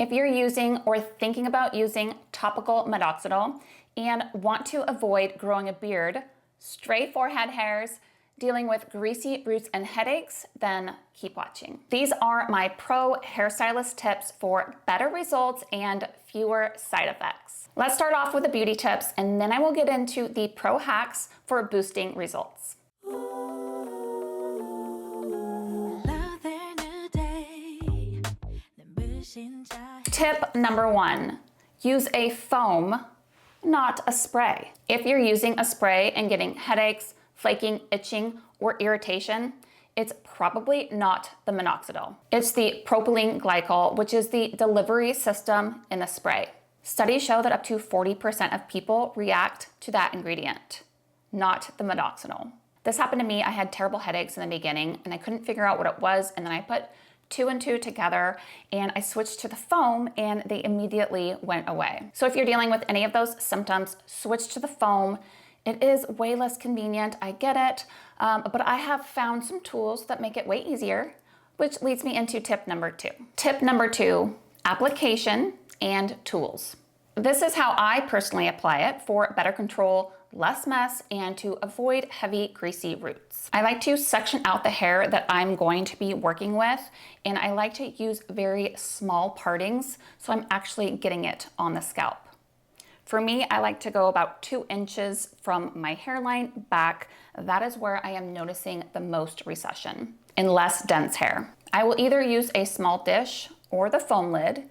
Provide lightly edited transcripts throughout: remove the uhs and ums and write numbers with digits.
If you're using or thinking about using topical Minoxidil and want to avoid growing a beard, stray forehead hairs, dealing with greasy roots and headaches, then keep watching. These are my pro hairstylist tips for better results and fewer side effects. Let's start off with the beauty tips, and then I will get into the pro hacks for boosting results. Tip number 1, use a foam, not a spray. If you're using a spray and getting headaches, flaking, itching, or irritation, it's probably not the Minoxidil. It's the propylene glycol, which is the delivery system in the spray. Studies show that up to 40% of people react to that ingredient, not the Minoxidil. This happened to me. I had terrible headaches in the beginning and I couldn't figure out what it was, and then I put 2 and 2 together and I switched to the foam and they immediately went away. So if you're dealing with any of those symptoms, switch to the foam. It is way less convenient, I get it, but I have found some tools that make it way easier, which leads me into tip number 2. Tip number 2, application and tools. This is how I personally apply it for better control, less mess, and to avoid heavy, greasy roots. I like to section out the hair that I'm going to be working with, and I like to use very small partings so I'm actually getting it on the scalp. For me, I like to go about 2 inches from my hairline back. That is where I am noticing the most recession and less dense hair. I will either use a small dish or the foam lid,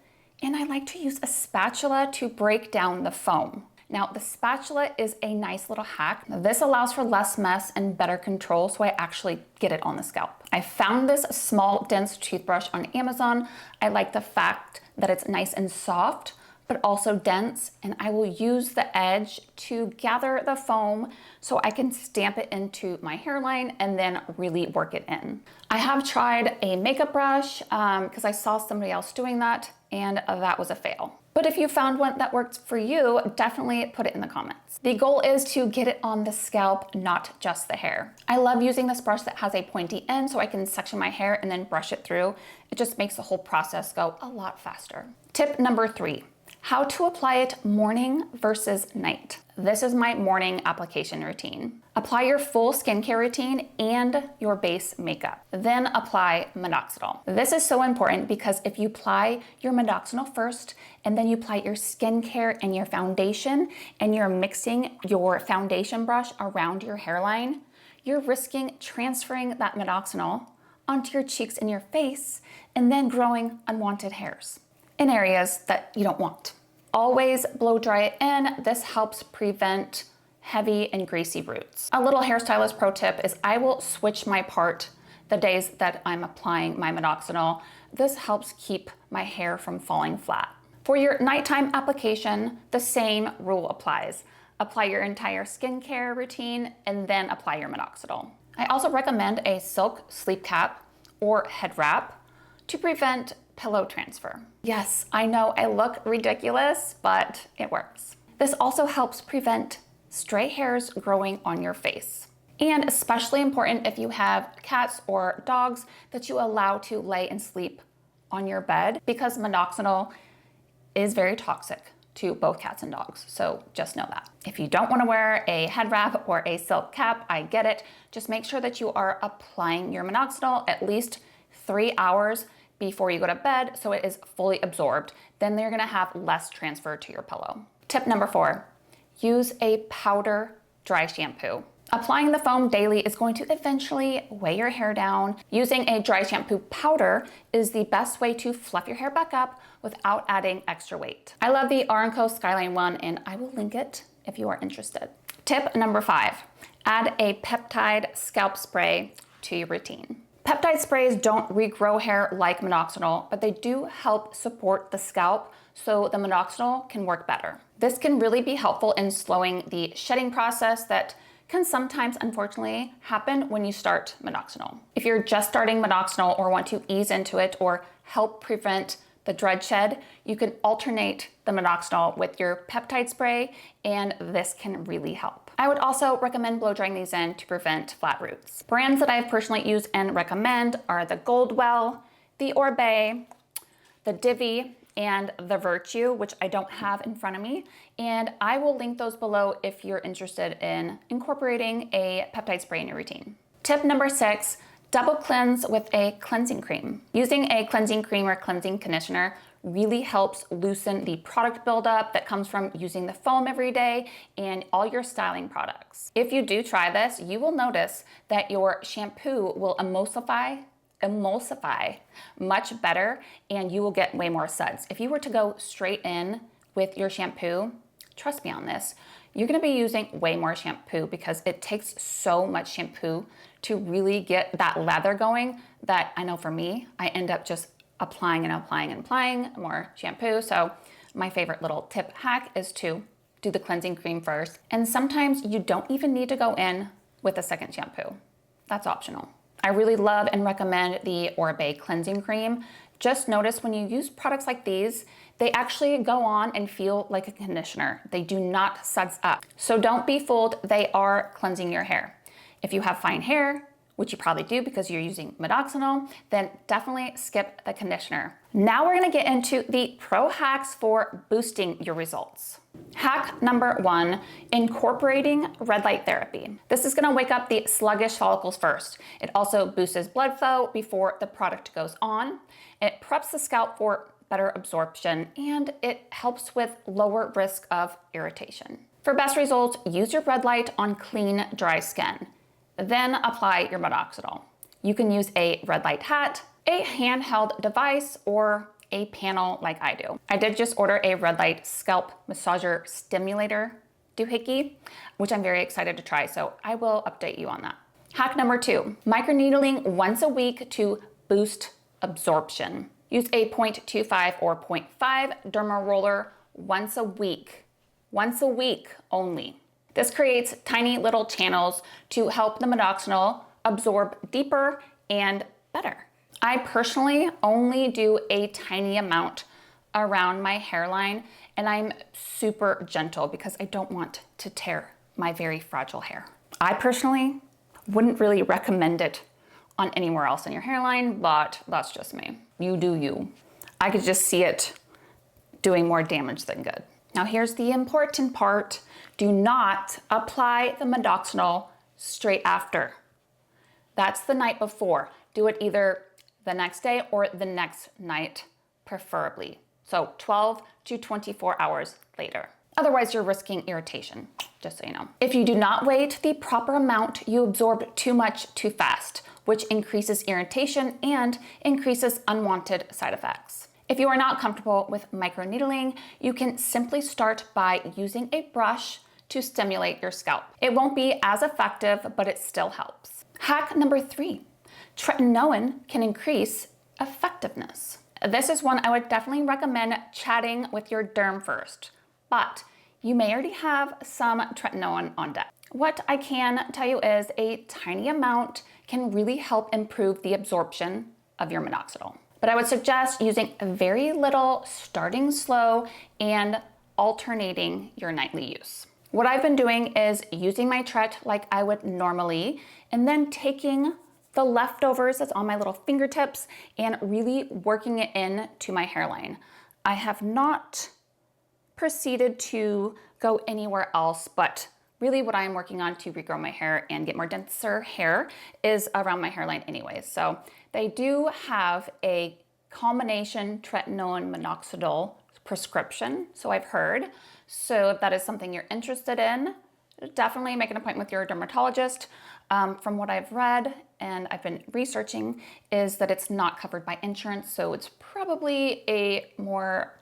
and I like to use a spatula to break down the foam. Now, the spatula is a nice little hack. This allows for less mess and better control, so I actually get it on the scalp. I found this small, dense toothbrush on Amazon. I like the fact that it's nice and soft, but also dense, and I will use the edge to gather the foam so I can stamp it into my hairline and then really work it in. I have tried a makeup brush because I saw somebody else doing that, and that was a fail. But if you found one that worked for you, definitely put it in the comments. The goal is to get it on the scalp, not just the hair. I love using this brush that has a pointy end so I can section my hair and then brush it through. It just makes the whole process go a lot faster. Tip number 3, how to apply it morning versus night. This is my morning application routine. Apply your full skincare routine and your base makeup. Then apply Minoxidil. This is so important because if you apply your Minoxidil first and then you apply your skincare and your foundation and you're mixing your foundation brush around your hairline, you're risking transferring that Minoxidil onto your cheeks and your face and then growing unwanted hairs in areas that you don't want. Always blow dry it in. This helps prevent heavy and greasy roots. A little hairstylist pro tip is I will switch my part the days that I'm applying my Minoxidil. This helps keep my hair from falling flat. For your nighttime application, the same rule applies. Apply your entire skincare routine and then apply your Minoxidil. I also recommend a silk sleep cap or head wrap to prevent pillow transfer. Yes, I know I look ridiculous, but it works. This also helps prevent stray hairs growing on your face. And especially important if you have cats or dogs that you allow to lay and sleep on your bed, because Minoxidil is very toxic to both cats and dogs. So just know that. If you don't want to wear a head wrap or a silk cap, I get it. Just make sure that you are applying your Minoxidil at least 3 hours before you go to bed so it is fully absorbed. Then they're gonna have less transfer to your pillow. Tip number 4, use a powder dry shampoo. Applying the foam daily is going to eventually weigh your hair down. Using a dry shampoo powder is the best way to fluff your hair back up without adding extra weight. I love the R+Co Skyline one, and I will link it if you are interested. Tip number 5, add a peptide scalp spray to your routine. Peptide sprays don't regrow hair like Minoxidil, but they do help support the scalp so the Minoxidil can work better. This can really be helpful in slowing the shedding process that can sometimes, unfortunately, happen when you start Minoxidil. If you're just starting Minoxidil or want to ease into it or help prevent the dread shed, you can alternate the Minoxidil with your peptide spray, and this can really help. I would also recommend blow drying these in to prevent flat roots. Brands that I've personally used and recommend are the Goldwell, the Oribe, the Divi, and the Virtue, which I don't have in front of me. And I will link those below if you're interested in incorporating a peptide spray in your routine. Tip number 6, double cleanse with a cleansing cream. Using a cleansing cream or cleansing conditioner really helps loosen the product buildup that comes from using the foam every day and all your styling products. If you do try this, you will notice that your shampoo will emulsify much better, and you will get way more suds. If you were to go straight in with your shampoo, trust me on this, you're gonna be using way more shampoo because it takes so much shampoo to really get that lather going that I know for me, I end up just applying and applying and applying more shampoo. So my favorite little tip hack is to do the cleansing cream first. And sometimes you don't even need to go in with a second shampoo. That's optional. I really love and recommend the Oribe cleansing cream. Just notice when you use products like these, they actually go on and feel like a conditioner. They do not suds up. So don't be fooled, they are cleansing your hair. If you have fine hair, which you probably do because you're using Minoxidil, then definitely skip the conditioner. Now we're gonna get into the pro hacks for boosting your results. Hack number 1, incorporating red light therapy. This is gonna wake up the sluggish follicles first. It also boosts blood flow before the product goes on. It preps the scalp for better absorption, and it helps with lower risk of irritation. For best results, use your red light on clean, dry skin. Then apply your Minoxidil. You can use a red light hat, a handheld device, or a panel like I do. I did just order a red light scalp massager stimulator doohickey, which I'm very excited to try, so I will update you on that. Hack number 2, microneedling once a week to boost absorption. Use a 0.25 or 0.5 derma roller once a week only. This creates tiny little channels to help the Minoxidil absorb deeper and better. I personally only do a tiny amount around my hairline, and I'm super gentle because I don't want to tear my very fragile hair. I personally wouldn't really recommend it on anywhere else in your hairline, but that's just me. You do you. I could just see it doing more damage than good. Now here's the important part. Do not apply the Minoxidil straight after. That's the night before. Do it either the next day or the next night, preferably. So 12 to 24 hours later. Otherwise, you're risking irritation, just so you know. If you do not wait the proper amount, you absorb too much too fast, which increases irritation and increases unwanted side effects. If you are not comfortable with microneedling, you can simply start by using a brush to stimulate your scalp. It won't be as effective, but it still helps. Hack number 3, tretinoin can increase effectiveness. This is one I would definitely recommend chatting with your derm first, but you may already have some tretinoin on deck. What I can tell you is a tiny amount can really help improve the absorption of your Minoxidil. But I would suggest using very little, starting slow, and alternating your nightly use. What I've been doing is using my tret like I would normally, and then taking the leftovers that's on my little fingertips and really working it in to my hairline. I have not proceeded to go anywhere else, but really what I'm working on to regrow my hair and get more denser hair is around my hairline anyways. So they do have a combination tretinoin minoxidil prescription, so I've heard. So if that is something you're interested in, definitely make an appointment with your dermatologist. From what I've read and I've been researching is that it's not covered by insurance, so it's probably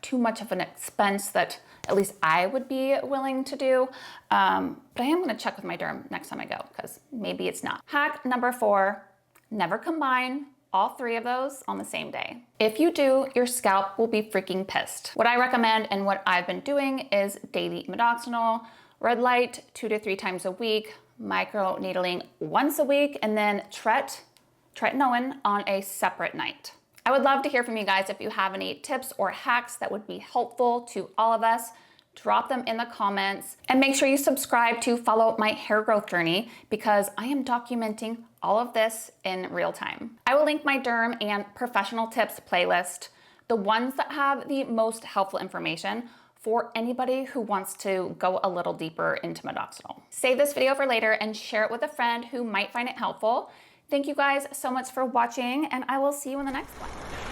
too much of an expense that at least I would be willing to do. But I am gonna check with my derm next time I go because maybe it's not. Hack number 4, never combine all 3 of those on the same day. If you do, your scalp will be freaking pissed. What I recommend and what I've been doing is daily Minoxidil, red light 2 to 3 times a week, micro needling once a week, and then tretinoin on a separate night. I would love to hear from you guys if you have any tips or hacks that would be helpful to all of us. Drop them in the comments and make sure you subscribe to follow my hair growth journey because I am documenting all of this in real time. I will link my derm and professional tips playlist the ones that have the most helpful information for anybody who wants to go a little deeper into Minoxidil. Save this video for later and share it with a friend who might find it helpful. Thank you guys so much for watching, and I will see you in the next one.